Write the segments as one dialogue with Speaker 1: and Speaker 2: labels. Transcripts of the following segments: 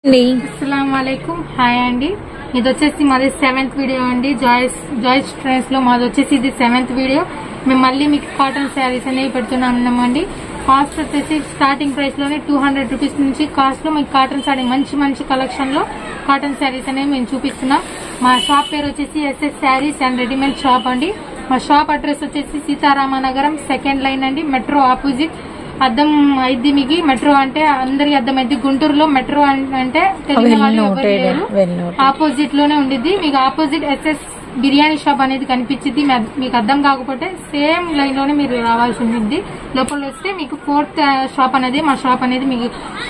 Speaker 1: अस्सलाम वालेकुम हाय अंडी ఇది వచ్చేసి మాది 7th వీడియో అండి జాయ్స్ ట్రెండ్స్ లో మాది వచ్చేసి ఇది 7th వీడియో మేము మళ్ళీ మీకు కాటన్ శారీస్ అనేవి పెడుతున్నామండి కాస్ట్ వచ్చేసి స్టార్టింగ్ ప్రైస్ లోనే 200 రూపీస్ నుంచి కాస్ట్ లో మీకు కాటన్ శారీ మంచి కలెక్షన్ లో కాటన్ శారీస్ అనేవి మేము చూపిస్తున్నాం మా షాప్ పేరు వచ్చేసి SS saris and readymade shop అండి మా షాప్ అడ్రస్ వచ్చేసి సీతారామనగరం 2nd లైన్ అండి మెట్రో ఆపోజిట్ అద్దం అయిద్ది మీకు మెట్రో అంటే అందరికి అద్దం అయింది గుంటూరులో మెట్రో అంటే ఆపోజిట్ లోనే ఉండిద్ది మీకు ఆపోజిట్ ఎస్ఎస్ బిర్యానీ షాప్ అనేది కనిపించింది మీకు అర్థం కాకపోతే సేమ్ లైన్ లోనే మీరు రావాల్సి ఉంటుంది లోపల వస్తే మీకు 4th షాప్ అనేది మా షాప్ అనేది మీకు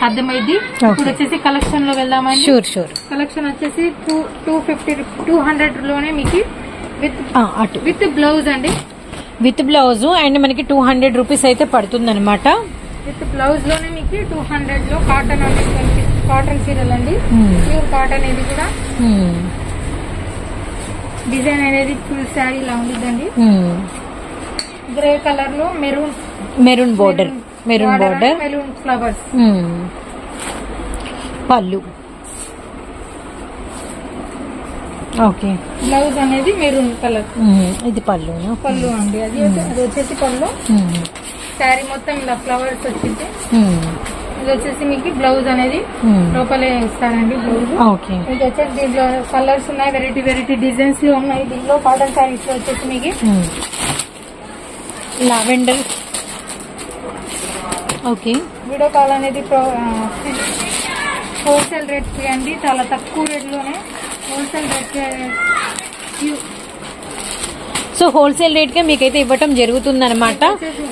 Speaker 1: అర్థమైంది ఇప్పుడు వచ్చేసి కలెక్షన్ లో వెళ్దామండి కలెక్షన్ వచ్చేసి 200 లోనే మీకు విత్ బ్లౌజ్ అండి
Speaker 2: విత్ బ్లౌజ్ అండ్ మనకి 200 రూపీస్ అయితే పడుతుంది అనమాట
Speaker 1: విత్ బ్లౌజ్ లోనే మీకు 200 లో కాటన్ అనేది కాటన్ చీరలు అండి ప్యూర్ కాటన్ ఇది కూడా డిజైన్ అనేది ఫుల్ శారీ లా ఉంటుందండి గ్రే కలర్ లో మెరూన్ బోర్డర్ మెరూన్ ఫ్లవర్స్
Speaker 2: పళ్ళు ఓకే
Speaker 1: బ్లౌజ్ అనేది మెరూన్ కలర్
Speaker 2: ఇది పళ్ళు
Speaker 1: అండి అది వచ్చేసి పళ్ళు శారీ మొత్తం ఇలా ఫ్లవర్స్ వచ్చింది ఇది వచ్చేసి మీకు బ్లౌజ్ అనేది లోపలే ఇస్తారండి బ్లౌజ్ ఇది వచ్చేసి దీంట్లో కలర్స్ ఉన్నాయి వెరైటీ డిజైన్స్ లో ఉన్నాయి దీంట్లో కాటన్ శారీస్ లో వచ్చేసి మీకు
Speaker 2: లావెండర్ ఓకే
Speaker 1: వీడియో కాల్ అనేది హోల్సేల్ రేట్ అండి చాలా తక్కువ రేట్ లోనే wholesale rate
Speaker 2: so wholesale rate గా మీకైతే ఇవ్వటం జరుగుతుంది అనమాట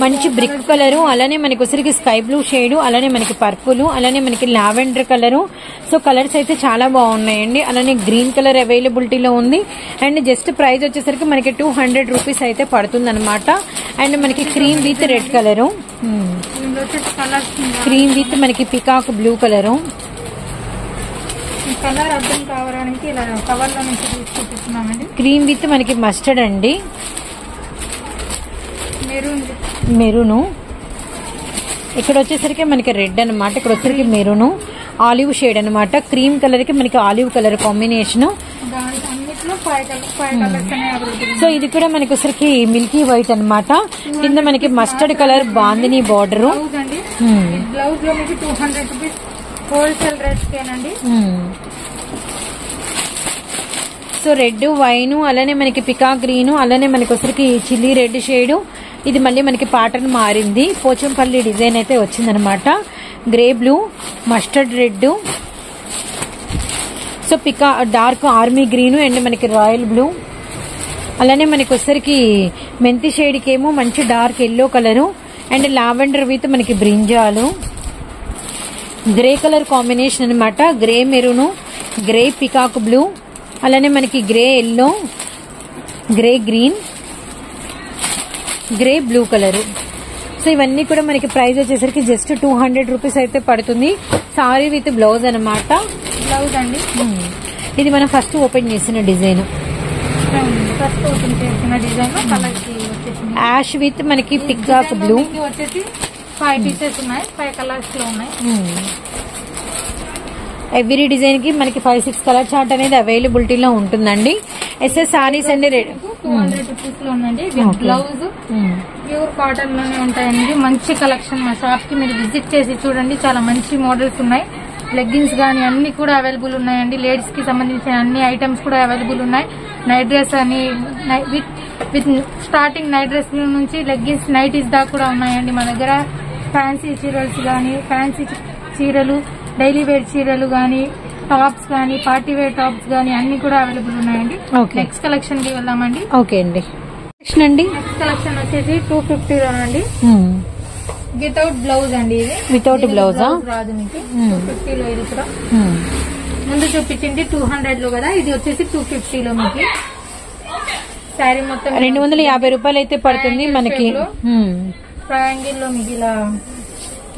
Speaker 2: మంచి బ్రిక్ కలర్ అలానే మనకి వచ్చరికి స్కై బ్లూ షేడ్ అలానే మనకి పర్పుల్ అలానే మనకి లావెండర్ కలర్ సో కలర్స్ అయితే చాలా బాగున్నాయండి అలానే గ్రీన్ కలర్ అవైలబిలిటీలో ఉంది అండ్ జస్ట్ ప్రైస్ వచ్చేసరికి మనకి 200 రూపీస్ అయితే పడుతుంది అనమాట అండ్ మనకి cream with red colour cream with మనకి పికాక్ బ్లూ కలరు
Speaker 1: కలర్ అర్థం కావడానికి ఇలా కవర్ లో నుంచి చూపిస్తున్నామండి
Speaker 2: క్రీమ్ విత్ మనకి మస్టర్డ్ అండి మెరూను ఇక్కడ వచ్చేసరికి మనకి రెడ్ అనమాట ఇక్కడ వచ్చేసరికి మెరూను ఆలివ్ షేడ్ అనమాట క్రీమ్ కలర్ కి మనకి ఆలివ్ కలర్ కాంబినేషన్ సో ఇది కూడా మనకి వచ్చరికి మిల్కీ వైట్ అనమాట కింద మనకి mustard colour bandhani border
Speaker 1: blouse లో మీకు 200 రూపీస్ హోల్సేల్ రేట్కేనండి
Speaker 2: సో రెడ్ వైన్ అలానే మనకి పికా గ్రీన్ అలానే మనకి వచ్చరికి చిల్లీ రెడ్ షేడ్ ఇది మళ్ళీ మనకి ప్యాటర్న్ మారింది పోచంపల్లి డిజైన్ అయితే వచ్చిందనమాట grey blue mustard red so pika dark army green and మనకి రాయల్ బ్లూ అలానే మనకి వచ్చరికి మెంతి షేడ్ కి ఏమో మంచి dark yellow colour and lavender with మనకి బ్రింజాలు గ్రే కలర్ కాంబినేషన్ అనమాట grey maroon grey peacock blue అలానే మనకి grey yellow grey green grey blue colour so ఇవన్నీ కూడా మనకి ప్రైస్ వచ్చేసరికి జస్ట్ 200 రూపీస్ అయితే పడుతుంది సారీ విత్ బ్లౌజ్ అనమాట
Speaker 1: బ్లౌజ్ అండి
Speaker 2: ఇది మనం ఫస్ట్ ఓపెన్ చేసిన డిజైన్ యాష్ విత్ మనకి పికాక్ బ్లూ
Speaker 1: వచ్చేసి 5 పీసెస్ ఉన్నాయి 5 కలర్స్ లో ఉన్నాయి
Speaker 2: ఎవ్రీ డిజైన్ కి మనకి 5-6 కలర్ చార్ట్ అనేది అవైలబిలిటీలో ఉంటుందండి ఎస్ఎస్ సారీస్ అండి
Speaker 1: 200 రూపీస్ లో ఉందండి బ్లౌజ్ ప్యూర్ కాటన్ లోనే ఉంటాయండి మంచి కలెక్షన్ మా షాప్ కి మీరు విజిట్ చేసి చూడండి చాలా మంచి మోడల్స్ ఉన్నాయి లెగ్గిన్స్ గానీ అన్ని కూడా అవైలబుల్ ఉన్నాయండి లేడీస్ కి సంబంధించిన అన్ని ఐటమ్స్ కూడా అవైలబుల్ ఉన్నాయి నైట్ డ్రెస్ అని విత్ స్టార్టింగ్ నైట్ డ్రెస్ నుంచి లెగ్గిన్స్ నైటీస్ దాకా కూడా ఉన్నాయండి మా దగ్గర ఫ్యాన్సీ చీరల్స్ గానీ ఫ్యాన్సీ చీరలు డైలీ వేర్ చీరలు గానీ టాప్స్ గానీ పార్టీ వేర్ టాప్స్ గానీ అన్ని కూడా అవైలబుల్ ఉన్నాయండి నెక్స్ట్ కలెక్షన్ కి వెళ్దామండి
Speaker 2: ఓకే అండి
Speaker 1: నెక్స్ట్ కలెక్షన్ వచ్చేసి 250 లోనండి వితౌట్ బ్లౌజ్ అండి ఇది
Speaker 2: వితౌట్ బ్లౌజ్
Speaker 1: రాదు మీకు 250 లో ఇది కూడా ముందు చూపించింది 200 లో కదా ఇది వచ్చేసి 250 లో మీకు శారీ మొత్తం
Speaker 2: 250 రూపాయలు అయితే పడుతుంది మనకి
Speaker 1: ట్రయాంగిల్ లో మీకు ఇలా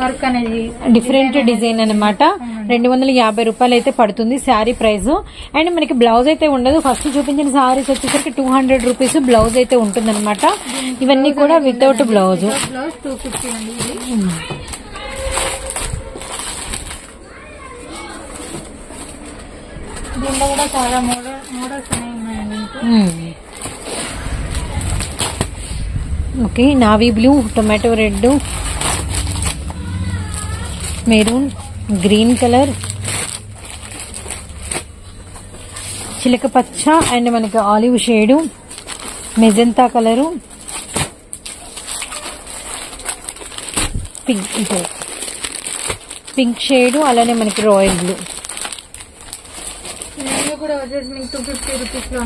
Speaker 1: వర్క్ అనేది
Speaker 2: డిఫరెంట్ డిజైన్ అనమాట 250 రూపాయలు అయితే పడుతుంది శారీ ప్రైస్ అండ్ మనకి బ్లౌజ్ అయితే ఉండదు ఫస్ట్ చూపించిన సారీస్ వచ్చేసరికి 200 రూపీస్ బ్లౌజ్ అయితే ఉంటుంది అనమాట ఇవన్నీ కూడా వితౌట్ బ్లౌజ్
Speaker 1: 250 అండి దీంట్లో కూడా చాలా మోడల్స్ ఉన్నాయండి.
Speaker 2: Okay, navy blue, tomato red, maroon, green colour, చిలక పచ్చ అండ్ మనకి olive shade, magenta colour, pink shade, అలానే మనకి రాయల్ బ్లూ.
Speaker 1: కూడా వచ్చేసి మీకు 250 రూపీస్ లో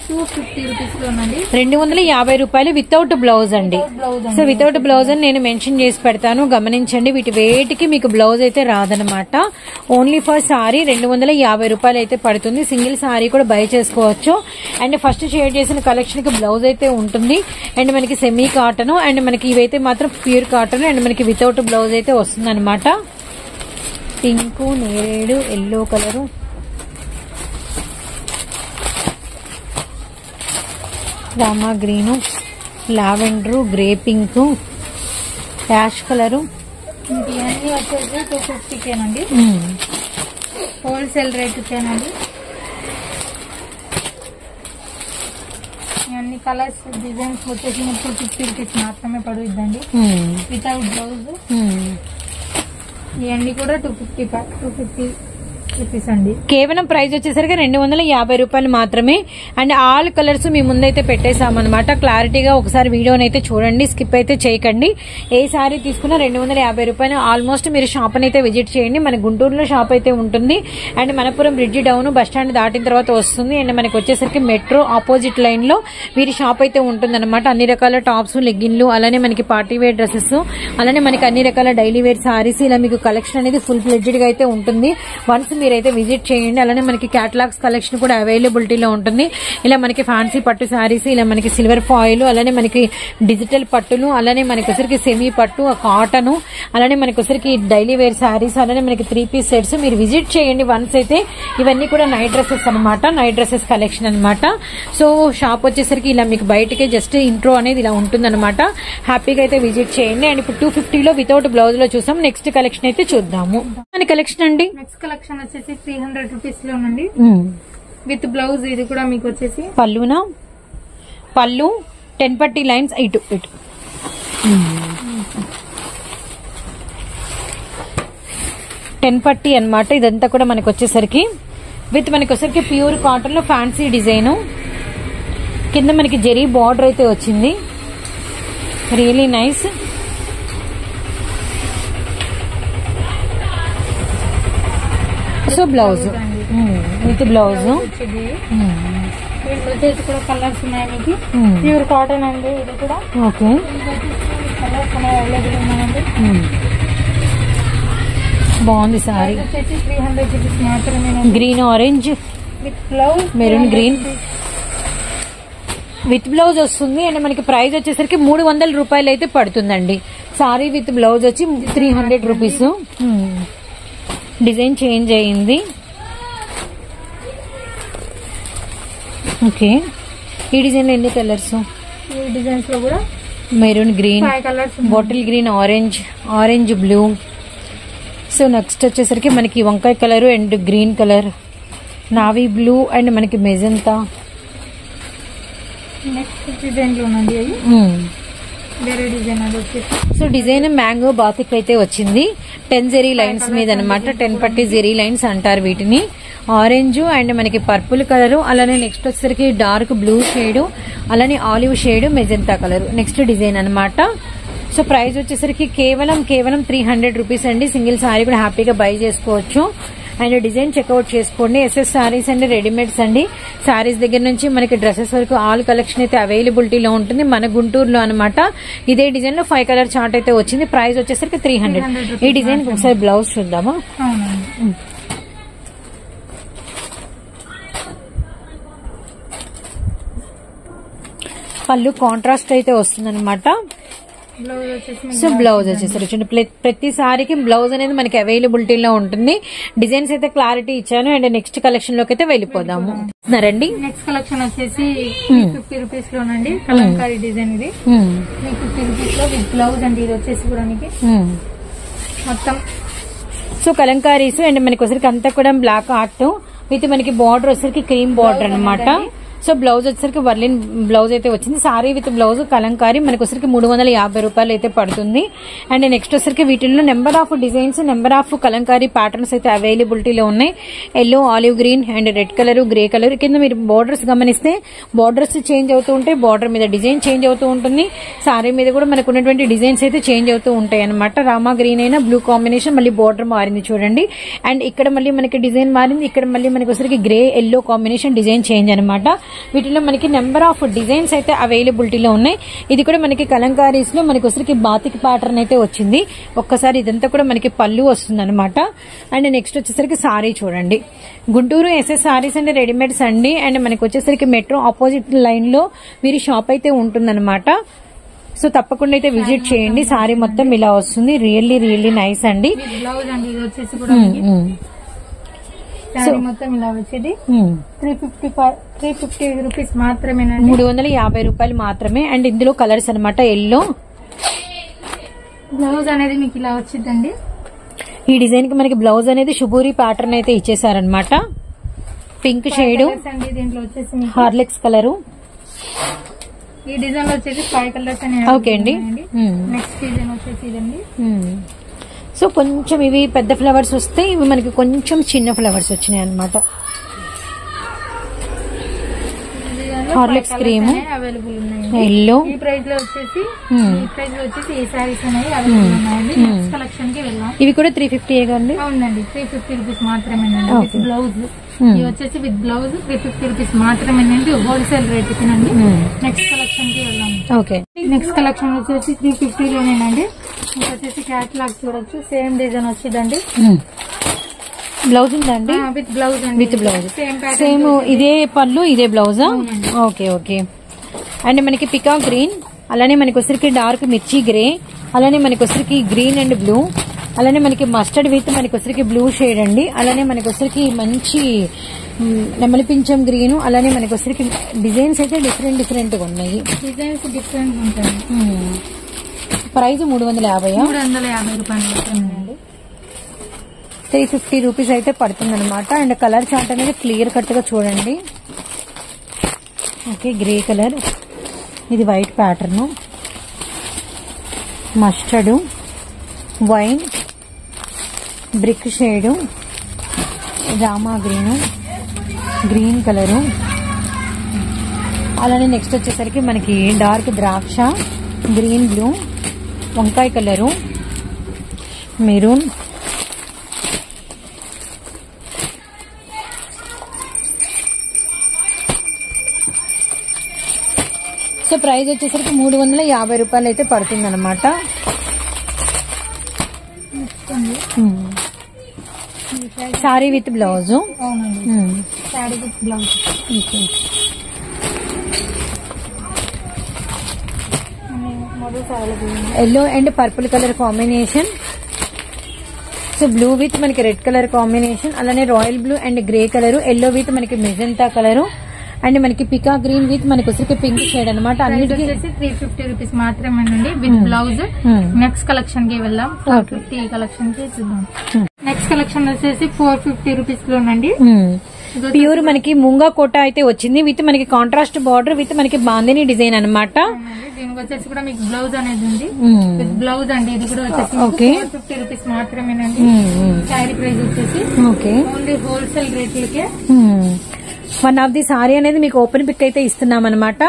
Speaker 1: 250 రూపీస్ లోనండి.
Speaker 2: 250 రూపాయలు వితౌట్ బ్లౌజ్ అండి. సో వితౌట్ బ్లౌజ్ అని నేను మెన్షన్ చేసి పెడతాను, గమనించండి. వీటి వేటికి మీకు బ్లౌజ్ అయితే రాదనమాట. ఓన్లీ ఫర్ సారీ 250 రూపాయలు అయితే పడుతుంది. సింగిల్ సారీ కూడా బై చేసుకోవచ్చు. అండ్ ఫస్ట్ షేర్ చేసిన కలెక్షన్ కి బ్లౌజ్ అయితే ఉంటుంది. అండ్ మనకి సెమీ కాటన్ అండ్ మనకి ఇవైతే మాత్రం ప్యూర్ కాటన్ అండ్ మనకి వితౌట్ బ్లౌజ్ అయితే వస్తుంది అనమాట. పింక్, నేరేడు, yellow colour, Rama green, lavender, grey pink, ash colour.
Speaker 1: ఇవన్నీ వచ్చేసి 250కేనండి. హోల్సేల్ రేట్కేనండి. ఇవన్నీ కలర్స్ డిజైన్స్ వచ్చేసి 250 రూపీస్ మాత్రమే పడుద్దండి వితౌట్ బ్లౌజ్. ఇవన్నీ కూడా 250 రూపీస్ అండి.
Speaker 2: కేవలం ప్రైస్ వచ్చేసరికి 250 రూపాయలు మాత్రమే. అండ్ ఆల్ కలర్స్ మీ ముందైతే పెట్టేసామన్నమాట. క్లారిటీగా ఒకసారి వీడియోని అయితే చూడండి, స్కిప్ అయితే చేయకండి. ఏ సారీ తీసుకున్నా 250 రూపాయలు. ఆల్మోస్ట్ మీరు షాప్ అయితే విజిట్ చేయండి. మన గుంటూరులో షాప్ అయితే ఉంటుంది. And Manappuram bridge down bus stand దాటిన తర్వాత వస్తుంది. అండ్ మనకి వచ్చేసరికి మెట్రో ఆపోజిట్ లైన్ లో వీరి షాప్ అయితే ఉంటుంది అనమాట. అన్ని రకాల టాప్స్, లెగ్గిన్లు, అలానే మనకి పార్టీ వేర్ డ్రెస్సెస్, అలానే మనకి అన్ని రకాల డైలీ వేర్ సారీస్, ఇలా మీకు కలెక్షన్ అనేది ఫుల్ ఫ్లెడ్జ్డ్ గా అయితే ఉంటుంది. వన్స్ మీరైతే విజిట్ చేయండి. అలానే మనకి క్యాటలాగ్స్ కలెక్షన్ కూడా అవైలబిలిటీలో ఉంటుంది. ఇలా మనకి ఫ్యాన్సీ పట్టు శారీస్, ఇలా మనకి సిల్వర్ ఫాయిల్, అలానే మనకి డిజిటల్ పట్టులు, అలానే మనకి వచ్చరికి సెమీ పట్టు, కాటన్, అలానే మనకి వచ్చరికి డైలీ వేర్ శారీస్, అలానే మనకి 3 పీస్ సెట్స్. మీరు విజిట్ చేయండి వన్స్ అయితే. ఇవన్నీ కూడా నైట్ డ్రెస్సెస్ అనమాట, నైట్ డ్రెస్సెస్ కలెక్షన్ అనమాట. సో షాప్ వచ్చేసరికి ఇలా మీకు బయటకే జస్ట్ ఇంట్రో అనేది ఇలా ఉంటుందన్నమాట. హ్యాపీగా అయితే విజిట్ చేయండి. అండ్ ఇప్పుడు 250లో వితౌట్ బ్లౌజ్ లో చూసాం. నెక్స్ట్ కలెక్షన్ అయితే చూద్దాము. మన కలెక్షన్ అండి,
Speaker 1: నెక్స్ట్ కలెక్షన్ వచ్చేసి 300 రూపీస్ లోనండి విత్ బ్లౌజ్. ఇది కూడా మీకు వచ్చేసి
Speaker 2: పళ్ళునా, పళ్ళు 10 పట్టీ లైన్స్ ఇటు 10 పట్టీ అనమాట. ఇదంతా కూడా మనకి వచ్చేసరికి విత్ మనకి వచ్చేసరికి ప్యూర్ కాటన్ లో ఫ్యాన్సీ డిజైన్. కింద మనకి జెరీ బార్డర్ అయితే వచ్చింది. Really nice. So blouse with blouse
Speaker 1: వచ్చేసి కూడా కలర్స్ ఉన్నాయి మీకు. ప్యూర్ కాటన్ అండి ఇది కూడా.
Speaker 2: ఓకే,
Speaker 1: కలర్స్ అవైలబుల్ ఉన్నాయండి.
Speaker 2: బాగుంది సారీ.
Speaker 1: వచ్చేసి 300 రూపీస్ మాత్రమే.
Speaker 2: Green, orange
Speaker 1: with blouse,
Speaker 2: maroon green with blouse వస్తుంది. అండ్ మనకి ప్రైస్ వచ్చేసరికి 300 రూపాయలు అయితే పడుతుందండి. సారీ విత్ బ్లౌజ్ వచ్చి 300 రూపీస్. డిజైన్ చేంజ్ అయ్యింది. ఓకే, ఈ డిజైన్ లో ఎన్ని కలర్స్?
Speaker 1: ఈ డిజైన్స్ లో కూడా
Speaker 2: maroon green,
Speaker 1: 5 colours,
Speaker 2: bottle green, orange, orange blue. So next వచ్చేసరికి మనకి వంకాయ colour and green colour, navy blue and మనకి మెజంతా.
Speaker 1: నెక్స్ట్ డిజైన్ లో ఉన్నది వేరే డిజైన్ అది వచ్చేసి.
Speaker 2: సో డిజైన్ మ్యాంగో బాతిక్ అయితే వచ్చింది. 10 జెరీ లైన్స్ మీద అనమాట. 10 పట్టీ జెరీ లైన్స్ అంటారు వీటిని. ఆరెంజ్ అండ్ మనకి పర్పుల్ కలర్, అలానే నెక్స్ట్ వచ్చేసరికి డార్క్ బ్లూ షేడ్, అలానే olive shade, magenta colour. Next design అనమాట. సో ప్రైస్ వచ్చేసరికి కేవలం 300 రూపీస్ అండి. సింగిల్ సారీ కూడా హ్యాపీగా బై చేసుకోవచ్చు. అండ్ డిజైన్ చెక్అవుట్ చేసుకోండి. ఎస్ఎస్ సారీస్ అండి, రెడీమేడ్స్ అండి. సారీస్ దగ్గర నుంచి మనకి డ్రెస్సెస్ వరకు ఆల్ కలెక్షన్ అయితే అవైలబిలిటీలో ఉంటుంది మన గుంటూరులో అనమాట. ఇదే డిజైన్ లో 5 కలర్ చార్ట్ అయితే వచ్చింది. ప్రైస్ వచ్చేసరికి 300. ఈ డిజైన్ ఒకసారి బ్లౌజ్ చూద్దామా? పళ్ళు కాంట్రాస్ట్ అయితే వస్తుంది అనమాట. సో బ్లౌజ్ వచ్చేసరికి ప్రతి సారీకి బ్లౌజ్ అనేది మనకి అవైలబిలిటీలో ఉంటుంది. డిజైన్స్ అయితే క్లారిటీ ఇచ్చాను. అండ్ నెక్స్ట్ కలెక్షన్ లోకి అయితే వెళ్ళిపోదాము. రండి.
Speaker 1: నెక్స్ట్ కలెక్షన్ వచ్చేసి 50 రూపీస్ లోనండి. కలంకారీ డిజైన్ ఇది 50 రూపీస్ లో విత్ బ్లౌజ్ అండి. ఇది వచ్చేసి కూడా మీకు మొత్తం
Speaker 2: సో కలంకారీస్ అండ్ మనకి ఒకసారికి అంతా కూడా బ్లాక్ ఆర్ట్, విత్ మనకి బార్డర్ వచ్చేసరికి క్రీమ్ బార్డర్ అన్నమాట. సో బ్లౌజ్ వచ్చేసరికి వర్లిన్ బ్లౌజ్ అయితే వచ్చింది. సారీ విత్ బ్లౌజ్ కలంకారీ మనకి వచ్చరికి 350 రూపాయలు అయితే పడుతుంది. అండ్ నెక్స్ట్ వచ్చరికి వీటిల్లో number of designs, number of Kalamkari patterns అయితే అవైలబిలిటీలో ఉన్నాయి. Yellow, olive green and red colour, grey colour. కింద మీరు బోర్డర్స్ గమనిస్తే బోర్డర్స్ చేంజ్ అవుతూ ఉంటాయి, బార్డర్ మీద డిజైన్ చేంజ్ అవుతూ ఉంటుంది. సారీ మీద కూడా మనకు ఉన్నటువంటి డిజైన్స్ అయితే చేంజ్ అవుతూ ఉంటాయి అనమాట. రామా గ్రీన్ అయినా బ్లూ కాంబినేషన్, మళ్ళీ బోర్డర్ మారింది చూడండి. అండ్ ఇక్కడ మళ్ళీ మనకి డిజైన్ మారింది, ఇక్కడ మళ్ళీ మనకి వచ్చరికి grey yellow combination design change అనమాట. వీటిలో మనకి నెంబర్ ఆఫ్ డిజైన్స్ అయితే అవైలబిలిటీలో ఉన్నాయి. ఇది కూడా మనకి కలంకారీస్ లో మనకి వచ్చరికి బాతిక్ ప్యాటర్న్ అయితే వచ్చింది. ఒక్కసారి ఇదంతా కూడా మనకి పళ్ళు వస్తుంది అనమాట. అండ్ నెక్స్ట్ వచ్చేసరికి సారీ చూడండి, Guntur SS saris and readymades అండి. అండ్ మనకి వచ్చేసరికి మెట్రో ఆపోజిట్ లైన్ లో వీరి షాప్ అయితే ఉంటుందన్నమాట. సో తప్పకుండా అయితే విజిట్ చేయండి. సారీ మొత్తం ఇలా వస్తుంది, రియల్లీ నైస్ అండి.
Speaker 1: బ్లౌజ్ అండి ఇది వచ్చేసి కూడా మొత్తం ఇలా వచ్చేది 350 రూపీస్ మాత్రమేనండి,
Speaker 2: 350 రూపాయలు మాత్రమే. అండ్ ఇందులో కలర్స్ అనమాట. ఎల్లో
Speaker 1: బ్లౌజ్ అనేది మీకు ఇలా వచ్చిందండి.
Speaker 2: ఈ డిజైన్ కి మనకి బ్లౌజ్ అనేది శుభూరి ప్యాటర్న్ అయితే ఇచ్చేసారనమాట. పింక్ షేడ్,
Speaker 1: దీంట్లో వచ్చేసి
Speaker 2: హార్లిక్స్ కలరు.
Speaker 1: ఈ డిజైన్ వచ్చేసి 5 కలర్స్ అనేవి.
Speaker 2: ఓకే అండి.
Speaker 1: నెక్స్ట్ డిజైన్ వచ్చేసి ఇదండి.
Speaker 2: సో కొంచెం ఇవి పెద్ద ఫ్లవర్స్ వస్తాయి, ఇవి మనకి కొంచెం చిన్న ఫ్లవర్స్ వచ్చినాయి అనమాట. హార్లిక్స్ క్రీమ్,
Speaker 1: అవైలబుల్ ఉన్నాయి.
Speaker 2: ఎల్లో.
Speaker 1: ఈ ప్రైస్ లో వచ్చేసి ఈ సారీస్ అనేవి అవైలబుల్ ఉన్నాయండి. నెక్స్ట్ కలెక్షన్ కి వెళ్దాం.
Speaker 2: ఇవి కూడా 350 అండి.
Speaker 1: అవునండి, 350 రూపీస్ మాత్రమేనండి. విత్ బ్లౌజ్ ఇవి వచ్చేసి విత్ బ్లౌజ్ 350 రూపీస్ మాత్రమేనండి, హోల్సేల్ రేట్ కినండి. నెక్స్ట్ కలెక్షన్ కి వెళ్దాం.
Speaker 2: ఓకే,
Speaker 1: నెక్స్ట్ కలెక్షన్ వచ్చేసి 350 లోనేనండి. ఇంకా వచ్చేసి క్యాటలాగ్ చూడొచ్చు, సేమ్ డిజైన్ వచ్చిందండి.
Speaker 2: బ్లౌజ్ ఉందండి
Speaker 1: విత్ బ్లౌజ్ అండి,
Speaker 2: విత్ బ్లౌజ్ సేమ్ ఇదే పళ్ళు ఇదే బ్లౌజా. ఓకే. అండ్ మనకి పికా గ్రీన్, అలానే మనకి వచ్చరికి డార్క్ మిర్చి గ్రే, అలానే మనకి వచ్చరికి గ్రీన్ అండ్ బ్లూ, అలానే మనకి మస్టర్డ్ విత్ మనకి వచ్చరికి బ్లూ షేడ్ అండి. అలానే మనకి వచ్చరికి మంచి నెమలి పింఛం గ్రీన్. అలానే మనకి వచ్చరికి డిజైన్స్ అయితే డిఫరెంట్ గా ఉన్నాయి.
Speaker 1: డిజైన్స్ డిఫరెంట్ ఉంటాయి.
Speaker 2: ప్రైస్ 350
Speaker 1: రూపాయలు మాత్రమేనండి.
Speaker 2: 350 రూపీస్ అయితే పడుతుంది అనమాట. అండ్ కలర్ చార్ట్ అనేది క్లియర్ కట్ గా చూడండి. ఓకే, గ్రే కలర్, ఇది white pattern, mustard, wine, brick shade, Rama green colour. అలానే నెక్స్ట్ వచ్చేసరికి మనకి డార్క్ ద్రాక్ష, గ్రీన్ బ్లూ, వంకాయ కలరు, మెరూన్, సో ప్రైస్ వచ్చేసరికి 350 రూపాయలు అయితే పడుతుంది అనమాట. Sorry with blouse.
Speaker 1: Sorry with blouse.
Speaker 2: Yellow and purple colour combination. So blue with మనకి రెడ్ కలర్ కాంబినేషన్, అలానే royal blue and grey colour, yellow with మనకి మెజంతా కలరు, అండ్ మనకి పికా green with మనకి వచ్చరికి పింక్ షేడ్ అనమాట. అన్నిటికీ
Speaker 1: 350 rupees మాత్రమేనండి, with blouse. Next collection కి వెళ్దాం. 450 కలెక్షన్ కి చూద్దాం. నెక్స్ట్ కలెక్షన్ వచ్చేసి 450 రూపీస్ లోనండి.
Speaker 2: ప్యూర్ మనకి ముంగా కోట అయితే వచ్చింది, విత్ మనకి కాంట్రాస్ట్ బార్డర్ విత్ మనకి బాందిని డిజైన్ అనమాట.
Speaker 1: దీనికి వచ్చేసి కూడా మీకు బ్లౌజ్ అనేది ఉంది, విత్ బ్లౌజ్ అండి. ఇది కూడా వచ్చేసి 450 రూపీస్ మాత్రమేనండి. శారీ ప్రైస్ వచ్చేసి ఓన్లీ హోల్సేల్ రేట్లకే.
Speaker 2: వన్ ఆఫ్ ది సారీ అనేది మీకు ఓపెన్ పిక్ అయితే ఇస్తున్నాం అనమాట.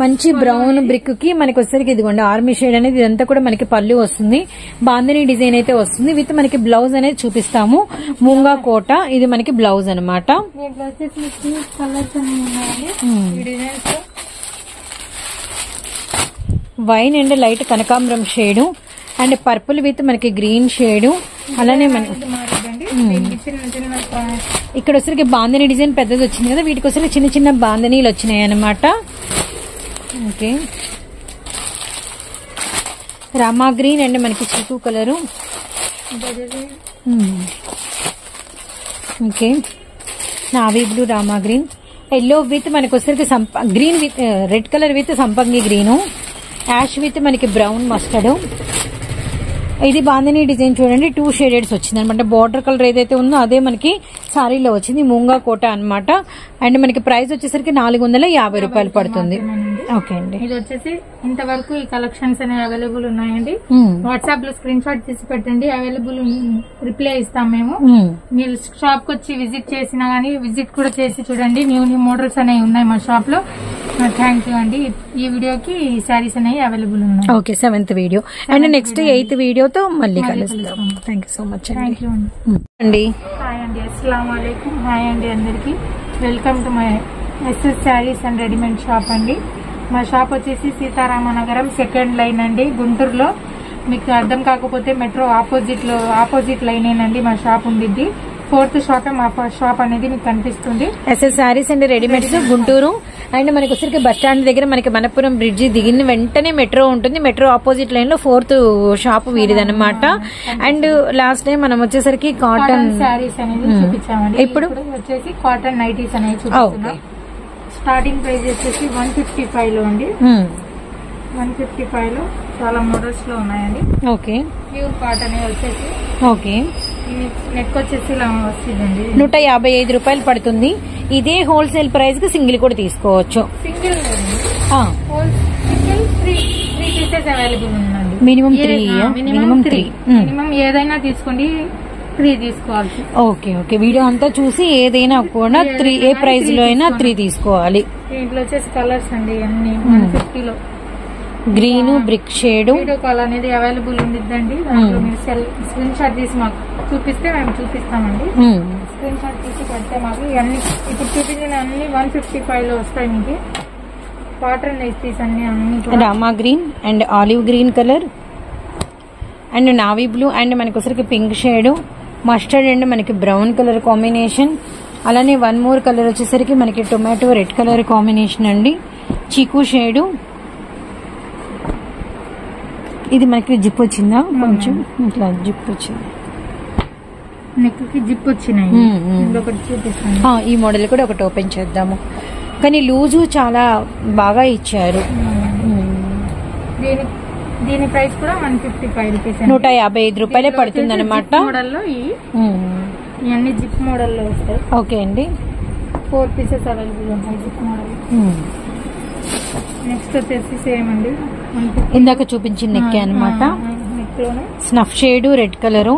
Speaker 2: మంచి బ్రౌన్ బ్రిక్ కి మనకి వచ్చేసరికి ఇదిగోండి ఆర్మీ షేడ్ అనేది, ఇదంతా కూడా మనకి పళ్ళు వస్తుంది, బాందిని డిజైన్ అయితే వస్తుంది, విత్ మనకి బ్లౌజ్ అనేది చూపిస్తాము. ముంగా కోట, ఇది మనకి బ్లౌజ్ అనమాట. వైన్ అండ్ లైట్ కనకాంబరం షేడు అండ్ పర్పుల్ విత్ మనకి గ్రీన్ షేడు. అలానే మనకి ఇక్కడ వచ్చరికి బాందిని డిజైన్ పెద్దది వచ్చింది కదా, వీటికి వచ్చరికి చిన్న చిన్న బాందినీలు వచ్చినాయి అనమాట. ఓకే, రామా గ్రీన్ అండ్ మనకి చీకు colour. Okay, navy blue, Rama green, yellow with మనకి వచ్చరికి green with red colour with సంపంగి గ్రీను, యాష్ విత్ మనకి బ్రౌన్ మస్టర్డ్. ఇది బాందిని డిజైన్ చూడండి, 2 షేడెడ్స్ వచ్చింది అనమాట. బార్డర్ కలర్ ఏదైతే ఉందో అదే మనకి సారీలో వచ్చింది మూంగా కోట అన్నమాట. అండ్ మనకి ప్రైస్ వచ్చేసరికి 450 రూపాయలు పడుతుంది. ఓకే అండి.
Speaker 1: ఇది వచ్చేసి ఇంతవరకు ఈ కలెక్షన్స్ అనేవి అవైలబుల్ ఉన్నాయండి. వాట్సాప్ లో స్క్రీన్ షాట్ తీసి పెట్టండి, అవైలబుల్ రిప్లై ఇస్తాం మేము. మీరు షాప్ కి వచ్చి విజిట్ చేసినా గానీ విజిట్ కూడా చేసి చూడండి. న్యూ మోడల్స్ అనేవి ఉన్నాయి మా షాప్ లో. థ్యాంక్ యూ అండి. ఈ వీడియోకి ఈ శారీస్ అనేవి అవైలబుల్ ఉన్నాయి.
Speaker 2: Okay, 7th video and next 8th వీడియోతో మళ్ళీ కలుస్తాం. Thank you so much
Speaker 1: thank you
Speaker 2: అండి.
Speaker 1: హాయ్ అండి, అస్సలాము అలైకుం. హాయ్ అండి అందరికి. Welcome to my SS saris and readymade shop అండి. మా షాప్ వచ్చేసి సీతారామనగరం 2nd లైన్ అండి, గుంటూరులో. మీకు అర్థం కాకపోతే మెట్రో ఆపోజిట్ లైనేనండి మా షాప్ ఉండిద్ది. 4th షాపే మా షాప్ అనేది మీకు కనిపిస్తుంది.
Speaker 2: SS saris and readymades Guntur. And మనకి వచ్చరికి బస్ స్టాండ్ దగ్గర మనకి మనపురం బ్రిడ్జి దిగిన వెంటనే మెట్రో ఉంటుంది. మెట్రో ఆపోజిట్ లైన్ లో 4th షాప్ వీరిదన్నమాట. అండ్ లాస్ట్ టైం మనం వచ్చేసరికి కాటన్
Speaker 1: శారీస్ అనేది చూపించామండి. ఇప్పుడు వచ్చేసి కాటన్ నైటీస్ అనేవి చూపిస్తున్నాం. స్టార్టింగ్ ప్రైస్ వచ్చేసి 155 లో అండి. 155 లో చాలా మోడల్స్ లో ఉన్నాయండి.
Speaker 2: ఓకే,
Speaker 1: ప్యూర్ కాటన్ వచ్చేసి.
Speaker 2: ఓకే,
Speaker 1: నెక్ వచ్చేసి ఇలా వస్తుందండి.
Speaker 2: 155 రూపాయలు పడుతుంది. ఇదే హోల్సేల్ ప్రైస్ కి సింగిల్ కూడా తీసుకోవచ్చు.
Speaker 1: సింగిల్ సింగిల్ 3 పీసెస్ అవైలబుల్ ఉందండి.
Speaker 2: మినిమం 3.
Speaker 1: మినిమం ఏదైనా తీసుకోండి, 3 తీసుకోవాలి.
Speaker 2: ఓకే ఓకే, వీడియో అంతా చూసి ఏదైనా కూడా 3 ఏ ప్రైస్ లో అయినా 3 తీసుకోవాలి.
Speaker 1: దీంట్లో వచ్చేసి కలర్స్ అండి అన్ని 150 లో.
Speaker 2: Green, brick shade.
Speaker 1: Video call అనేది అవైలబుల్ ఉండిద్దండి. మీరు స్క్రీన్ షాట్ తీసి మాకు చూపిస్తే మేము చూపిస్తామండి. స్క్రీన్ షాట్ తీసి పెడితే మాకు అన్ని ఇప్పుడు చూపించిన అన్ని 155 లో వస్తాయి. మీకు కాటన్ నైటీస్ అన్ని
Speaker 2: Rama green and olive green colour and navy blue and మనకి ఒకసారికి పింక్ షేడ్, మస్టర్డ్ అండ్ మనకి బ్రౌన్ కలర్ కాంబినేషన్. అలానే 1 మోర్ కలర్ వచ్చేసరికి మనకి టొమాటో రెడ్ కలర్ కాంబినేషన్ అండి. చీకు షేడు. ఇది మనకి జిప్ వచ్చిందా? కొంచెం ఇట్లా జిప్ వచ్చింది.
Speaker 1: నెక్ కి జిప్ వచ్చినాయి.
Speaker 2: ఈ మోడల్ కూడా ఒకటి ఓపెన్ చేద్దాము. కానీ లూజు చాలా బాగా ఇచ్చారు.
Speaker 1: దీని ప్రైస్ కూడా 155 రూపీస్.
Speaker 2: 155 రూపాయలే పడుతుంది అనమాట.
Speaker 1: మోడల్లో ఇవన్నీ జిప్ మోడల్లో వస్తాయి.
Speaker 2: ఓకే అండి.
Speaker 1: 4 పీసెస్ అవైలబుల్ ఉంటాయి జిప్ మోడల్. నెక్స్ట్ వచ్చేసి సేమ్ అండి,
Speaker 2: ఇందాక చూపించిన నెక్ అనమాట. స్నఫ్ షేడ్ రెడ్ కలరు,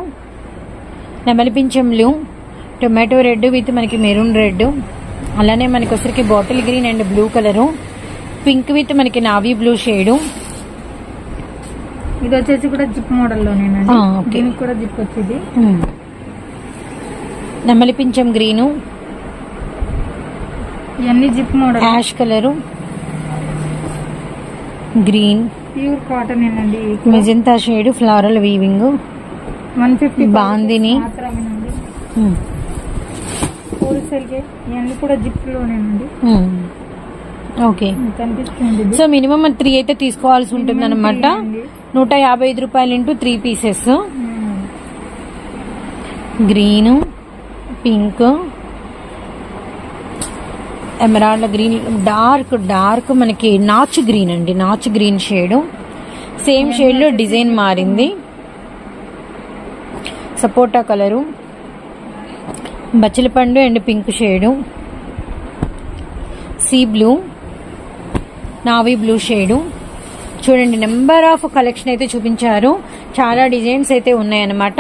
Speaker 2: నెమలిపించం బ్లూ, టొమాటో రెడ్ విత్ మనకి మెరూన్ రెడ్. అలానే మనకి వచ్చరికి bottle green and blue colour, pink with మనకి నావీ బ్లూ షేడు.
Speaker 1: ఇది వచ్చేసి కూడా జిప్ మోడల్లోనేనండి. దీనికి కూడా జిప్ వచ్చింది.
Speaker 2: నెమలిపించం గ్రీను,
Speaker 1: ఇవన్నీ zip model.
Speaker 2: Ash colour, green,
Speaker 1: pure cotton ఏనండి.
Speaker 2: Magenta shade, floral weaving.
Speaker 1: 150
Speaker 2: bandhani.
Speaker 1: Wholesale కి ఇవన్నీ కూడా జిప్ లోనేనండి.
Speaker 2: ఓకే, సో మినిమం 3 అయితే తీసుకోవాల్సి ఉంటుంది అనమాట. 155 రూపాయలు into 3 pieces. Green, pink, emerald green, dark మనకి నాచు గ్రీన్ అండి. నాచు గ్రీన్ షేడ్. సేమ్ షేడ్ లో డిజైన్ మారింది. సపోటా కలరు, బచ్చలపండు and pink shade, sea blue, navy blue shade. చూడండి, నెంబర్ ఆఫ్ కలెక్షన్ అయితే చూపించారు. చాలా డిజైన్స్ అయితే ఉన్నాయన్నమాట.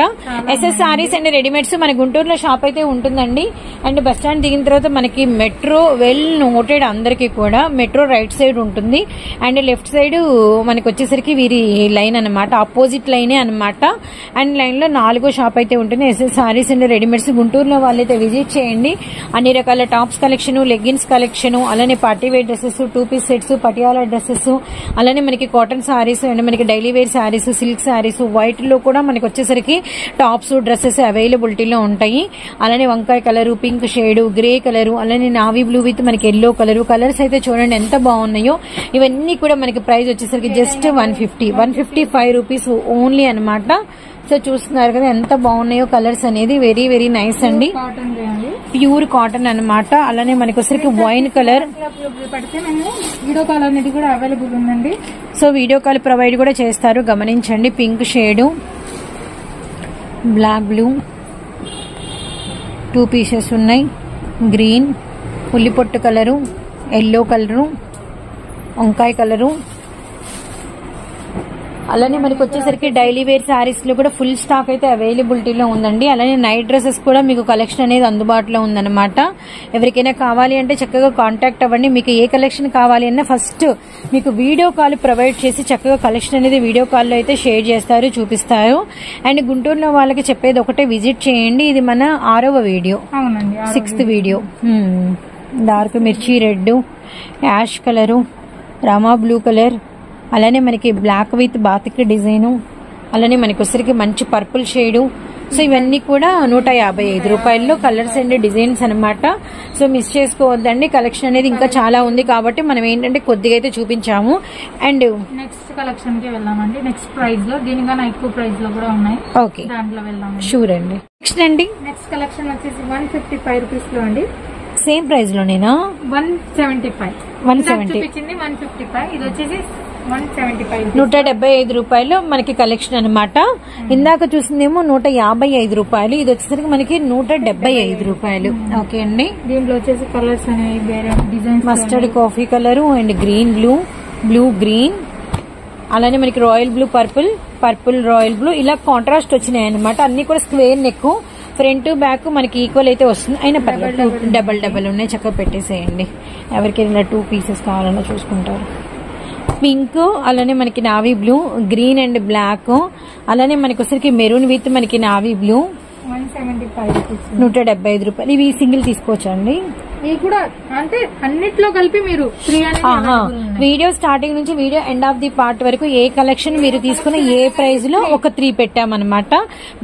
Speaker 2: ఎస్ఎస్ సారీస్ అండ్ రెడీమేడ్స్ మన గుంటూరులో షాప్ అయితే ఉంటుందండి. అండ్ బస్ స్టాండ్ దిగిన తర్వాత మనకి మెట్రో వెల్ నోటెడ్, అందరికీ కూడా మెట్రో రైట్ సైడ్ ఉంటుంది. అండ్ లెఫ్ట్ సైడ్ మనకి వచ్చేసరికి వీరి లైన్ అనమాట, ఆపోజిట్ లైనే అనమాట. అండ్ లైన్ లో 4వ షాప్ అయితే ఉంటుంది. ఎస్ఎస్ సారీస్ అండ్ రెడీమేడ్స్ గుంటూరులో వాళ్ళైతే విజిట్ చేయండి. అన్ని రకాల టాప్స్ కలెక్షన్, లెగ్గిన్స్ కలెక్షన్, అలానే party wear dresses, 2 piece sets, Patiala dresses, అలానే మనకి కాటన్ సారీస్ అండ్ మనకి daily wear sarees, silk sarees, white లో కూడా మనకి వచ్చేసరికి టాప్స్, డ్రెస్సెస్ అవైలబిలిటీలో ఉంటాయి. అలానే వంకాయ colour, pink shade, grey colour, అలానే నావీ బ్లూ విత్ మనకి ఎల్లో కలరు. కలర్స్ అయితే చూడండి ఎంత బాగున్నాయో. ఇవన్నీ కూడా మనకి ప్రైస్ వచ్చేసరికి జస్ట్ 155 రూపీస్ ఓన్లీ అనమాట. సో చూస్తున్నారు కదా ఎంత బాగున్నాయో కలర్స్ అనేది. వెరీ వెరీ నైస్ అండి. ప్యూర్ కాటన్ అనమాట. అలానే మనకి వచ్చరికి వైన్ కలర్.
Speaker 1: వీడియో కాల్ అనేది కూడా అవైలబుల్ ఉందండి.
Speaker 2: సో వీడియో కాల్ ప్రొవైడ్ కూడా చేస్తారు, గమనించండి. Pink shade, black blue, 2 pieces ఉన్నాయి. గ్రీన్, ఉల్లిపొట్టు కలరు, ఎల్లో కలరు, వంకాయ కలరు. అలానే మనకి వచ్చేసరికి డైలీ వేర్ శారీస్ లో కూడా ఫుల్ స్టాక్ అయితే అవైలబిలిటీలో ఉందండి. అలానే నైట్ డ్రెస్సెస్ కూడా మీకు కలెక్షన్ అనేది అందుబాటులో ఉందన్నమాట. ఎవరికైనా కావాలి అంటే చక్కగా కాంటాక్ట్ అవ్వండి. మీకు ఏ కలెక్షన్ కావాలి అన్నా ఫస్ట్ మీకు వీడియో కాల్ ప్రొవైడ్ చేసి చక్కగా కలెక్షన్ అనేది వీడియో కాల్లో అయితే షేర్ చేస్తారు, చూపిస్తారు. అండ్ గుంటూరులో వాళ్ళకి చెప్పేది ఒకటే, విజిట్ చేయండి. ఇది మన 6వ వీడియో, 6th వీడియో. డార్క్ మిర్చి red, ash colour, Rama blue colour, అలానే మనకి బ్లాక్ విత్ బాతిక్ డిజైను, అలానే మనకి వచ్చరికి మంచి పర్పుల్ షేడు. సో ఇవన్నీ కూడా 155 రూపాయల్లో కలర్స్ అండ్ డిజైన్స్ అనమాట. సో మిస్ చేసుకోవద్దండి, కలెక్షన్ అనేది ఇంకా చాలా ఉంది కాబట్టి మనం ఏంటంటే కొద్దిగా అయితే చూపించాము. అండ్
Speaker 1: నెక్స్ట్ కలెక్షన్ కి వెళ్దామండి. నెక్స్ట్ ప్రైస్ లో దీనికన్నా ఎక్కువ ప్రైస్ లో కూడా ఉన్నాయి.
Speaker 2: ఓకే,
Speaker 1: దాంట్లో వెళ్దాం.
Speaker 2: షూర్ అండి. నెక్స్ట్ అండి,
Speaker 1: నెక్స్ట్ కలెక్షన్ వచ్చేసి 155 రూపీస్ లో అండి.
Speaker 2: Same price లోనేనా?
Speaker 1: 175.
Speaker 2: 170
Speaker 1: చూపించింది 155, ఇది వచ్చేసి 175.
Speaker 2: 175 రూపాయలు మనకి కలెక్షన్ అనమాట. ఇందాక చూసిందేమో 155 రూపాయలు, ఇది వచ్చేసరికి మనకి 175 రూపాయలు. ఓకే అండి.
Speaker 1: దీంట్లో వచ్చేసి కలర్స్ అనేవి వేరే designs,
Speaker 2: mustard coffee colour and green blue, blue green, అలానే మనకి royal blue purple, purple royal blue, ఇలా కాంట్రాస్ట్ వచ్చినాయి అనమాట. అన్ని కూడా స్క్వేర్ నెక్, ఫ్రంట్ బ్యాక్ మనకి ఈక్వల్ అయితే వస్తుంది. అయినా పర్లేదు, డబల్ ఉన్నాయి, చక్కగా పెట్టేసేయండి. ఎవరికైనా 2 పీసెస్ కావాలన్నా చూసుకుంటారు. పింక్, అలానే మనకి navy blue, green and black, అలానే మనకి వచ్చరికి మెరూన్ విత్ మనకి నావీ బ్లూ. 175 రూపాయలు. ఇవి సింగిల్ తీసుకోవచ్చా అండి?
Speaker 1: ఇవి కూడా అంటే అన్నిట్లో కలిపి మీరు 3 అనేది
Speaker 2: వీడియో స్టార్టింగ్ నుంచి video end of the part వరకు ఏ కలెక్షన్ మీరు తీసుకున్న ఏ ప్రైస్ లో ఒక 3 పెట్టామన్నమాట.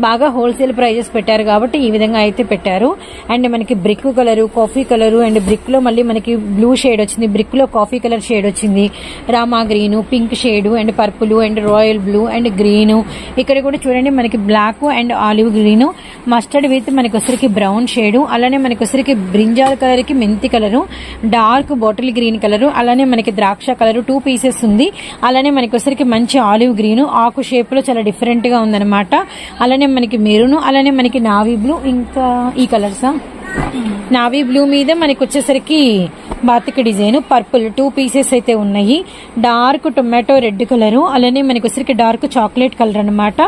Speaker 2: బాగా హోల్సేల్ ప్రైజెస్ పెట్టారు కాబట్టి ఈ విధంగా అయితే పెట్టారు. అండ్ మనకి brick colour, coffee colour, and brick లో మళ్ళీ మనకి బ్లూ షేడ్ వచ్చింది, బ్రిక్ లో కాఫీ కలర్ షేడ్ వచ్చింది, Rama green, pink shade and purple and royal blue and green. ఇక్కడ కూడా చూడండి మనకి black and olive green, mustard with మనకి వచ్చరికి బ్రౌన్ షేడ్, అలానే మనకి వచ్చరికి బ్రింజాల్ కలర్ కి మెంతి colour, dark bottle green colour, అలానే మనకి ద్రాక్ష కలరు 2 పీసెస్ ఉంది. అలానే మనకి వచ్చరికి మంచి ఆలివ్ గ్రీన్, ఆకు షేప్ లో చాలా డిఫరెంట్ గా ఉందన్నమాట. అలానే మనకి మెరూన్, అలానే మనకి నావీ బ్లూ, ఇంకా ఈ కలర్సా నావీ బ్లూ మీద మనకి వచ్చేసరికి బాతిక్ డిజైన్, పర్పుల్ 2 పీసెస్ అయితే ఉన్నాయి. డార్క్ టొమాటో రెడ్ కలరు, అలానే మనకి వచ్చరికి డార్క్ చాక్లెట్ కలర్ అనమాట.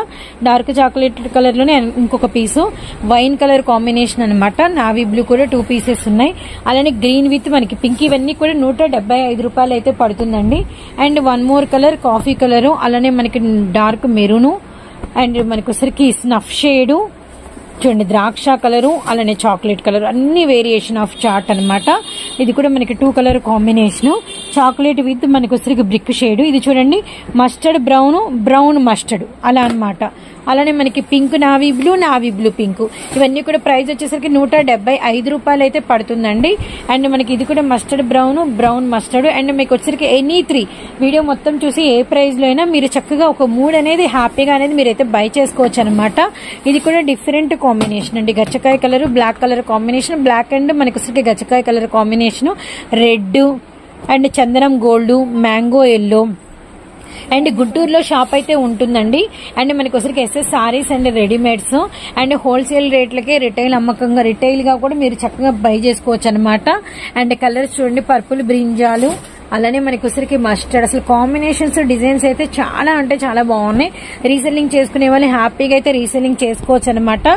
Speaker 2: డార్క్ చాక్లెట్ కలర్ లోనే ఇంకొక పీసు వైన్ కలర్ కాంబినేషన్ అనమాట. నావీ బ్లూ కూడా 2 పీసెస్ ఉన్నాయి. అలానే గ్రీన్ విత్ మనకి పింక్, ఇవన్నీ కూడా 175 రూపాయలు అయితే పడుతుందండి. And one more colour coffee colour, అలానే మనకి డార్క్ మెరూను, అండ్ మనకి వచ్చరికి స్నఫ్ షేడు, చూడండి ద్రాక్ష కలరు, అలానే చాక్లెట్ కలర్, అన్ని వేరియేషన్ ఆఫ్ చార్ట్ అనమాట. ఇది కూడా మనకి 2 కలర్ కాంబినేషన్, చాక్లెట్ విత్ మనకి వచ్చరికి బ్రిక్ షేడ్. ఇది చూడండి మస్టర్డ్ బ్రౌన్, బ్రౌన్ మస్టర్డ్ అలా అనమాట. అలానే మనకి pink navy blue, navy blue pink, ఇవన్నీ కూడా ప్రైస్ వచ్చేసరికి 175 రూపాయలు అయితే పడుతుందండి. అండ్ మనకి ఇది కూడా mustard brown, brown mustard. And మీకు వచ్చరికి ఎనీ 3 వీడియో మొత్తం చూసి ఏ ప్రైస్ లో అయినా మీరు చక్కగా ఒక 3 అనేది హ్యాపీగా అనేది మీరైతే బై చేసుకోవచ్చు అనమాట. ఇది కూడా డిఫరెంట్ కాంబినేషన్ అండి, గచ్చకాయ colour, black colour combination, black and మనకి వచ్చరికి గచ్చకాయ కలర్ కాంబినేషన్, రెడ్ అండ్ చందనం గోల్డ్, మ్యాంగో ఎల్లో. అండ్ గుంటూరులో షాప్ అయితే ఉంటుందండి. అండ్ మనకి వచ్చరికి S S saris and readymades and wholesale రేట్లకే రిటైల్ అమ్మకంగా, రిటైల్ గా కూడా మీరు చక్కగా బై చేసుకోవచ్చు అనమాట. అండ్ కలర్స్ చూడండి పర్పుల్ బ్రింజాలు, అలానే మనకి వచ్చరికి మస్టర్డ్, అసలు కాంబినేషన్స్ డిజైన్స్ అయితే చాలా అంటే చాలా బాగున్నాయి. రీసెల్లింగ్ చేసుకునే వాళ్ళు హ్యాపీగా అయితే రీసెల్లింగ్ చేసుకోవచ్చు అనమాట.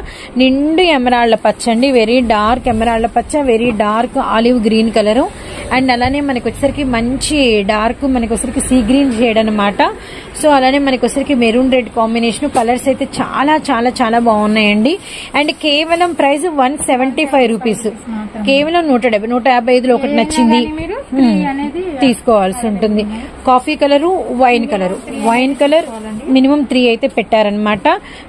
Speaker 2: నిండు ఎమరాల్డ్ పచ్చ అండి, వెరీ డార్క్ ఎమరాల్డ్ పచ్చ, very dark olive green colour. And అలానే మనకి వచ్చరికి మంచి డార్క్ మనకి వచ్చరికి సీ గ్రీన్ షేడ్ అనమాట. సో అలానే మనకి వచ్చరికి మెరూన్ రెడ్ కాంబినేషన్, కలర్స్ అయితే చాలా చాలా చాలా బాగున్నాయండి. అండ్ కేవలం ప్రైస్ 175 రూపీస్, కేవలం 170, 155లో ఒకటి నచ్చింది తీసుకోవాల్సి ఉంటుంది. Coffee colour, wine colour, wine colour minimum 3 అయితే పెట్టారనమాట.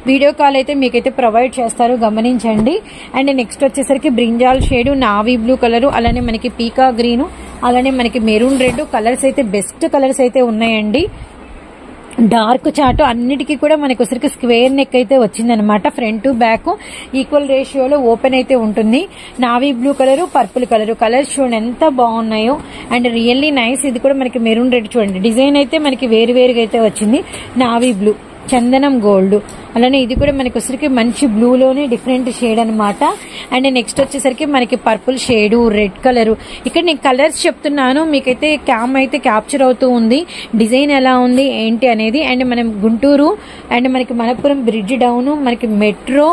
Speaker 2: వీడియో కాల్ అయితే మీకైతే ప్రొవైడ్ చేస్తారు, గమనించండి. అండ్ నెక్స్ట్ వచ్చేసరికి brinjal shade, navy blue colour, అలానే మనకి పీకా గ్రీన్, అలానే మనకి మెరూన్ రెడ్ కలర్స్ అయితే బెస్ట్ కలర్స్ అయితే ఉన్నాయండి. డార్క్ చార్ట్ అన్నిటికీ కూడా మనకి వచ్చరికి స్క్వేర్ నెక్ అయితే వచ్చిందనమాట. ఫ్రంట్ బ్యాక్ ఈక్వల్ రేషియోలో ఓపెన్ అయితే ఉంటుంది. Navy blue colour, purple colour, colours చూడండి ఎంత బాగున్నాయో. And really nice. ఇది కూడా మనకి మెరూన్ రెడ్ చూడండి, డిజైన్ అయితే మనకి వేరువేరుగా అయితే వచ్చింది. నావీ బ్లూ, చందనం గోల్డ్, అలానే ఇది కూడా మనకి వచ్చేసరికి మంచి బ్లూ లోనే డిఫరెంట్ షేడ్ అనమాట. అండ్ నెక్స్ట్ వచ్చేసరికి మనకి పర్పుల్ షేడ్, రెడ్ కలర్. ఇక్కడ నేను కలర్స్ చెప్తున్నాను, మీకైతే క్యామ్ అయితే క్యాప్చర్ అవుతూ ఉంది డిజైన్ ఎలా ఉంది ఏంటి అనేది. అండ్ మనం గుంటూరు అండ్ మనకి మనపురం బ్రిడ్జ్ డౌన్, మనకి మెట్రో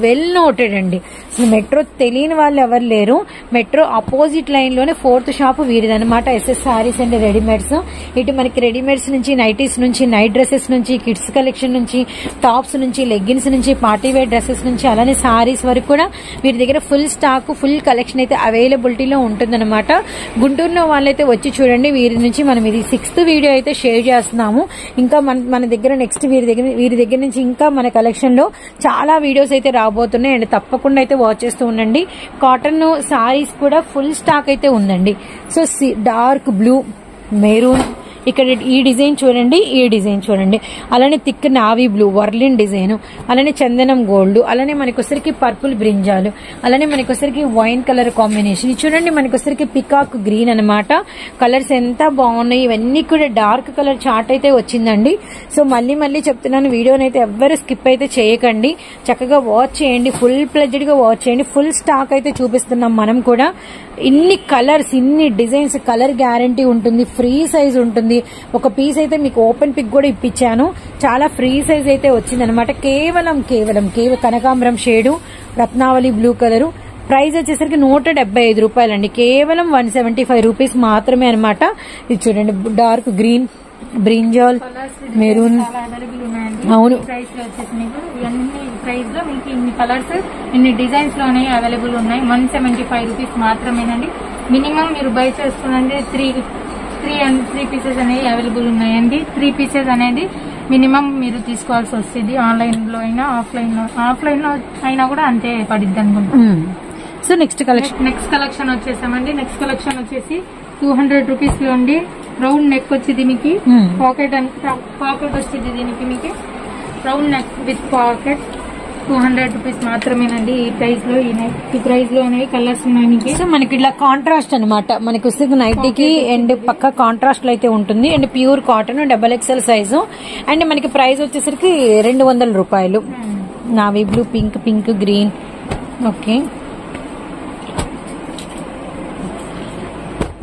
Speaker 2: వెల్ నోటెడ్ అండి. అసలు మెట్రో తెలియని వాళ్ళు ఎవరు లేరు. మెట్రో అపోజిట్ లైన్ లోనే 4th షాప్ వీరిదనమాట. S S saris and readymades. ఇటు మనకి రెడీమేడ్స్ నుంచి, నైటీస్ నుంచి, నైట్ డ్రెస్సెస్ నుంచి, కిడ్స్ కలెక్షన్ నుంచి, టాప్స్ నుంచి, లెగ్గిన్స్ నుంచి, పార్టీ వేర్ డ్రెస్సెస్ నుంచి, అలానే సారీస్ వరకు కూడా వీరి దగ్గర ఫుల్ స్టాక్, ఫుల్ కలెక్షన్ అయితే అవైలబిలిటీలో ఉంటుందన్నమాట. గుంటూరులో వాళ్ళైతే వచ్చి చూడండి. వీరి నుంచి మనం ఇది 6th వీడియో అయితే షేర్ చేస్తున్నాము. ఇంకా మన దగ్గర నెక్స్ట్ వీరి దగ్గర నుంచి ఇంకా మన కలెక్షన్ లో చాలా వీడియోస్ అయితే రాబోతున్నాయి. అండ్ తప్పకుండా అయితే వాచ్ చేస్తూ ఉండండి. కాటన్ సారీస్ కూడా ఫుల్ స్టాక్ అయితే ఉందండి. సో డార్క్ బ్లూ, మెరూన్, ఇక్కడ ఈ డిజైన్ చూడండి, ఈ డిజైన్ చూడండి, అలానే థిక్ నావీ బ్లూ వర్లిన్ డిజైన్, అలానే చందనం గోల్డ్, అలానే మనకి వచ్చరికి పర్పుల్ బ్రింజాలు, అలానే మనకి వచ్చరికి వైన్ కలర్ కాంబినేషన్. చూడండి మనకి వచ్చరికి పికాక్ గ్రీన్ అనమాట. కలర్స్ ఎంత బాగున్నాయి. ఇవన్నీ కూడా డార్క్ కలర్ చార్ట్ అయితే వచ్చిందండి. సో మళ్ళీ చెప్తున్నాను, వీడియోని అయితే ఎవ్వరు స్కిప్ అయితే చేయకండి. చక్కగా వాచ్ చేయండి, ఫుల్ ప్లెడ్జ్డ్ గా వాచ్ చేయండి. ఫుల్ స్టాక్ అయితే చూపిస్తున్నాం మనం కూడా. ఇన్ని కలర్స్, ఇన్ని డిజైన్స్, కలర్ గ్యారంటీ ఉంటుంది, ఫ్రీ సైజ్ ఉంటుంది. ఒక పీస్ అయితే మీకు ఓపెన్ పిక్ కూడా ఇప్పించాను. చాలా ఫ్రీ సైజ్ అయితే వచ్చింది అనమాట. కేవలం కనకాంబరం షేడు, రత్నావళి బ్లూ కలరు. ప్రైస్ వచ్చేసరికి 175 రూపాయలండి. కేవలం 175 రూపీస్ మాత్రమే అనమాట. ఇది చూడండి, డార్క్ గ్రీన్, బ్రింజాల్, మెరూన్. అవును,
Speaker 1: ప్రైస్ లో వచ్చేసి మీకు ఇవన్నీ ప్రైస్ లో మీకు ఇన్ని కలర్స్, ఇన్ని డిజైన్స్ లోనే అవైలబుల్ ఉన్నాయి. 175 రూపీస్ మాత్రమేనండి. మినిమం మీరు బై చేసుకునండి 3 పీసెస్ అనేవి అవైలబుల్ ఉన్నాయండి. 3 పీసెస్ అనేది మినిమం మీరు తీసుకోవాల్సి వస్తుంది. ఆన్లైన్ లో అయినా, ఆఫ్లైన్ లో అయినా కూడా అంతే పడిద్ది అనుకుంటా.
Speaker 2: సో నెక్స్ట్
Speaker 1: కలెక్షన్ వచ్చేసామండి. నెక్స్ట్ కలెక్షన్ వచ్చేసి 200 రూపీస్ లో ఉండి రౌండ్ నెక్ వచ్చి దీనికి పాకెట్ వచ్చింది. దీనికి మీకు round neck with pocket 200 rupees మాత్రమేనండి. ఈ ప్రైస్ లో అనేవి కలర్స్ ఉన్నాయి.
Speaker 2: సో మనకి ఇట్లా కాంట్రాస్ట్ అనమాట. మనకి వస్తుంది నైటీకి అండ్ పక్క కాంట్రాస్ట్ లో అయితే ఉంటుంది. And pure cotton, XXL size. And మనకి ప్రైస్ వచ్చేసరికి 200 రూపాయలు. Navy blue, pink, green. Okay,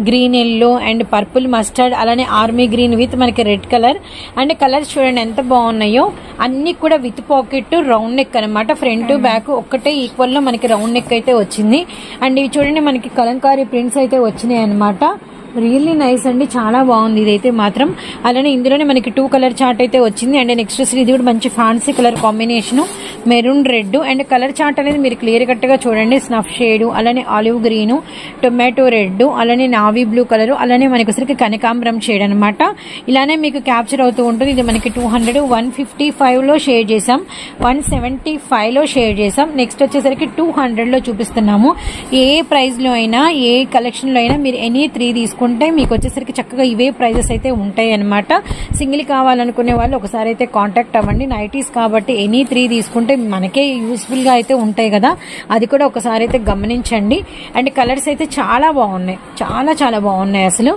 Speaker 2: green, yellow and purple, mustard, అలానే ఆర్మీ గ్రీన్ విత్ మనకి రెడ్ కలర్. అండ్ కలర్స్ చూడండి ఎంత బాగున్నాయో. అన్ని కూడా విత్ పాకెట్, రౌండ్ నెక్ అనమాట. ఫ్రంట్ బ్యాక్ ఒక్కటే ఈక్వల్ లో మనకి రౌండ్ నెక్ అయితే వచ్చింది. అండ్ ఇవి చూడండి మనకి కలంకారీ ప్రింట్స్ అయితే వచ్చినాయి అనమాట. రియల్లీ నైస్ అండి, చాలా బాగుంది ఇదైతే మాత్రం. అలానే ఇందులోనే మనకి 2 కలర్ చార్ట్ అయితే వచ్చింది. అండ్ నెక్స్ట్ ఇది కూడా మంచి fancy colour combination, maroon red. And colour chart అనేది మీరు క్లియర్ కట్ గా చూడండి. స్నఫ్ షేడ్, అలానే ఆలివ్ గ్రీన్, టొమాటో రెడ్, అలానే నావీ బ్లూ కలర్, అలానే మనకి వచ్చరికి కనకాంబరం షేడ్ అనమాట. ఇలానే మీకు క్యాప్చర్ అవుతూ ఉంటుంది. ఇది మనకి 200, 155 లో షేర్ చేసాం, 175 లో షేర్ చేసాం. నెక్స్ట్ వచ్చేసరికి 200 లో చూపిస్తున్నాము. ఏ ప్రైస్ లో అయినా, ఏ కలెక్షన్ లో అయినా మీరు ఎనీ 3 తీసుకుంటే మీకు వచ్చేసరికి చక్కగా ఇవే ప్రైజెస్ అయితే ఉంటాయి అనమాట. సింగిల్ కావాలనుకునే వాళ్ళు ఒకసారి అయితే కాంటాక్ట్ అవ్వండి. నైటీస్ కాబట్టి ఎనీ 3 తీసుకుంటే మనకే యూస్ఫుల్ గా అయితే ఉంటాయి కదా, అది కూడా ఒకసారి అయితే గమనించండి. అండ్ కలర్స్ అయితే చాలా బాగున్నాయి, చాలా బాగున్నాయి అసలు.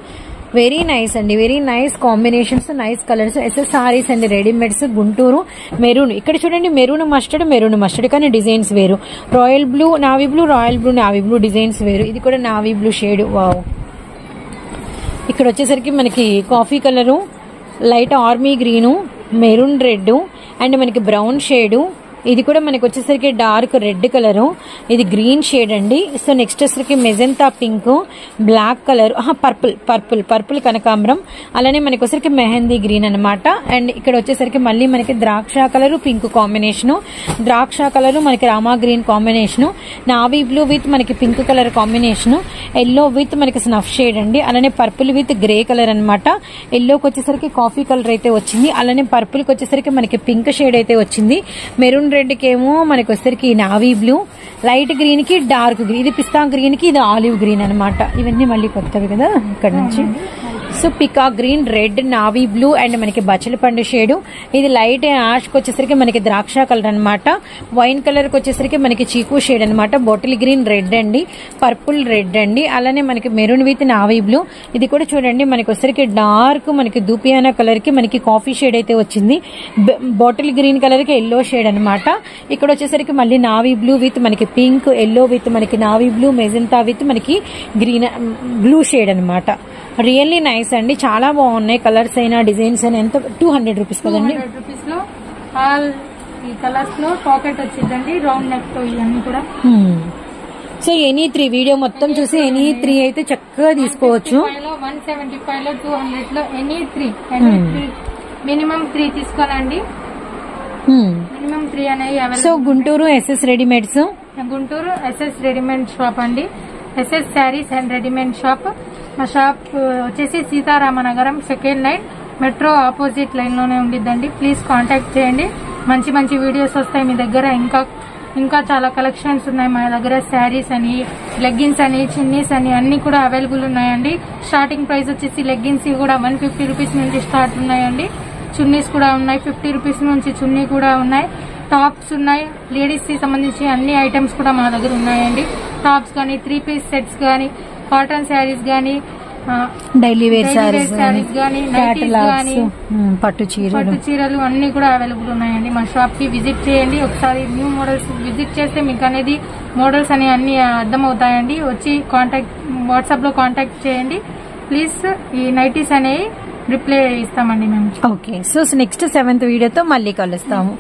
Speaker 2: వెరీ నైస్ అండి, very nice combinations, nice colours. SS saris and readymades, Guntur. Maroon, ఇక్కడ చూడండి మెరూన్ మస్టర్డ్ కానీ డిజైన్స్ వేరు. Royal blue, navy blue, royal blue, navy blue designs వేరు. ఇది కూడా నావీ బ్లూ షేడ్. వావ్. ఇక్కడ వచ్చేసరికి మనకి coffee colour, light army green, maroon red and మనకి బ్రౌన్ షేడు. ఇది కూడా మనకి వచ్చేసరికి డార్క్ రెడ్ కలరు, ఇది గ్రీన్ షేడ్ అండి. సో నెక్స్ట్ వచ్చేసరికి magenta pink, black colour, purple కనకాంబరం, అలానే మనకి వచ్చేసరికి మెహందీ గ్రీన్ అనమాట. అండ్ ఇక్కడ వచ్చేసరికి మళ్ళీ మనకి ద్రాక్ష కలరు, పింక్ కాంబినేషను, ద్రాక్ష కలరు మనకి Rama green combination, navy blue with మనకి pink colour combination, yellow with మనకి స్నఫ్ షేడ్ అండి, అలానే పర్పుల్ విత్ గ్రే కలర్ అనమాట. ఎల్లోకి వచ్చేసరికి కాఫీ కలర్ అయితే వచ్చింది, అలానే పర్పుల్ కి వచ్చేసరికి మనకి పింక్ షేడ్ అయితే వచ్చింది. మెరూన్ రెడ్ కి ఏమో మనకి వచ్చేసరికి నావీ బ్లూ, లైట్ గ్రీన్ కి డార్క్ గ్రీన్, ఇది పిస్తా గ్రీన్ కి ఇది ఆలివ్ గ్రీన్ అనమాట. ఇవన్నీ మళ్ళీ కొత్తవి కదా ఇక్కడ నుంచి. So pika green, red, navy blue and మనకి బచ్చలపండు షేడ్. ఇది లైట్ యాష్ కి వచ్చేసరికి మనకి ద్రాక్ష కలర్ అనమాట. వైన్ కలర్ కి వచ్చేసరికి మనకి చీకు షేడ్ అనమాట. బాటిల్ గ్రీన్ రెడ్ అండి, పర్పుల్ రెడ్ అండి, అలానే మనకి మెరూన్ విత్ నావీ బ్లూ. ఇది కూడా చూడండి మనకి వచ్చేసరికి డార్క్ మనకి దూపియానా కలర్ కి మనకి కాఫీ షేడ్ అయితే వచ్చింది. బాటిల్ గ్రీన్ కలర్ కి ఎల్లో షేడ్ అనమాట. ఇక్కడ వచ్చేసరికి మళ్ళీ నావీ బ్లూ విత్ మనకి పింక్, ఎల్లో విత్ మనకి నావీ బ్లూ, మెజెంతా విత్ మనకి గ్రీన్ బ్లూ షేడ్ అనమాట. రియల్లీ నైస్ అండి, చాలా బాగున్నాయి కలర్స్ అయినా డిజైన్స్ అయినా. ఎంత 200 రూపీస్ కదండి.
Speaker 1: 200 రూపీస్ లో ఆల్ ఈ కలర్స్ లో పాకెట్ వచ్చిందండి, రౌండ్ నెక్ తో ఇవన్నీ కూడా.
Speaker 2: సో ఎనీ 3 వీడియో మొత్తం చూసి ఎనీ 3 అయితే చక్కగా తీసుకోవచ్చు.
Speaker 1: 175 లో 200 లో ఎనీ 3 మినిమం 3 తీసుకోవాలండి. మినిమం 3 అనేవి.
Speaker 2: So Guntur S S readymades,
Speaker 1: Guntur S S readymade shop అండి, S S saris and readymade shop. మా షాప్ వచ్చేసి Sitaramanagaram 2nd line, metro opposite line లోనే ఉండిద్దండి. ప్లీజ్ కాంటాక్ట్ చేయండి, మంచి మంచి వీడియోస్ వస్తాయి మీ దగ్గర. ఇంకా చాలా కలెక్షన్స్ ఉన్నాయి మా దగ్గర. శారీస్ అని, లెగ్గిన్స్ అని, చున్నీస్ అని అన్ని కూడా అవైలబుల్ ఉన్నాయండి. స్టార్టింగ్ ప్రైస్ వచ్చేసి లెగ్గిన్స్ కూడా 150 రూపీస్ నుంచి స్టార్ట్ ఉన్నాయండి. చున్నీస్ కూడా ఉన్నాయి, 50 రూపీస్ నుంచి చున్నీ కూడా ఉన్నాయి. టాప్స్ ఉన్నాయి, లేడీస్ కి సంబంధించి అన్ని ఐటమ్స్ కూడా మా దగ్గర ఉన్నాయండి. టాప్స్ గానీ, 3 పీస్ సెట్స్ గానీ, కాటన్ శారీస్ గానీ,
Speaker 2: డైలీ వేర్ శారీస్
Speaker 1: గానీ, నైటీస్ గానీ,
Speaker 2: పట్టు
Speaker 1: చీరలు అన్ని కూడా అవైలబుల్ ఉన్నాయండి. మా షాప్ కి విజిట్ చేయండి. ఒకసారి న్యూ మోడల్స్ విజిట్ చేస్తే మీకు అనేది మోడల్స్ అని అన్ని అర్థం అవుతాయండి. వచ్చి వాట్సాప్ లో కాంటాక్ట్ చేయండి ప్లీజ్. ఈ నైటీస్ అనేవి రిప్లై ఇస్తామండి మేము.
Speaker 2: ఓకే, సో నెక్స్ట్ 7th వీడియోతో మళ్ళీ కలుస్తాము.